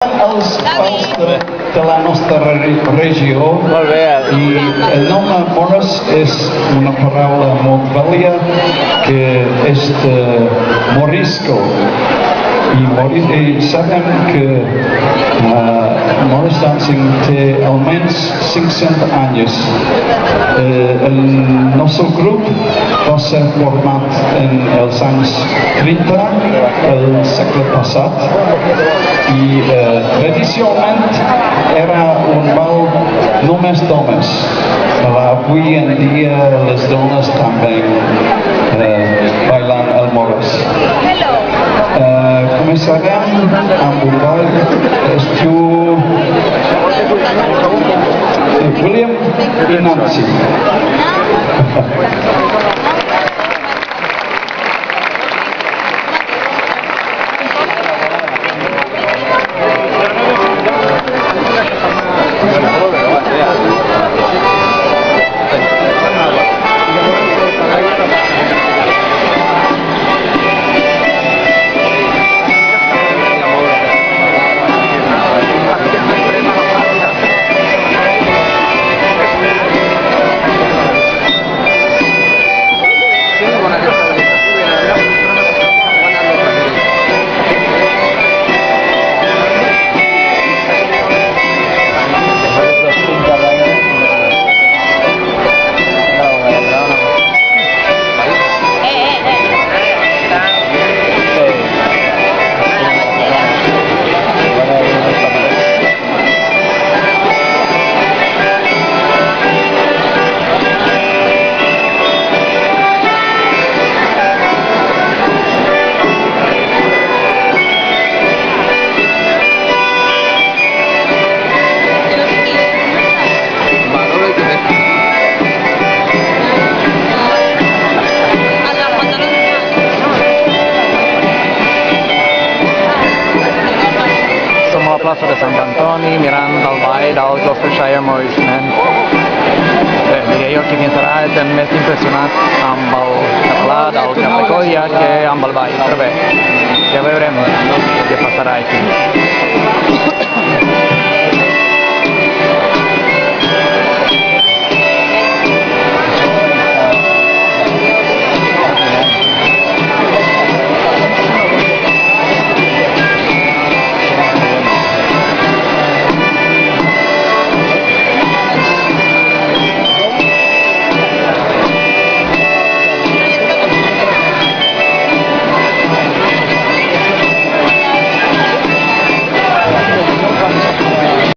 Els de la nostra regió i el nom Morris és una paraula molt vàlida que és de morisco i sabem que Morris Dancing té almenys 500 anys. El nostre grup va ser format en els anys 30 del segle passat i tradicionalment era un ball només d'homes, però avui en dia les dones també bailen el Morris. Començarem amb un ball que es diu William i Nancy. Plaça de Sant Antoni, mirant el ball del Gloucestershire Morrismen. Diria jo que serà el més impressionat amb el català del Cap de Colla que amb el ball, però bé, ja veurem què passarà aquí.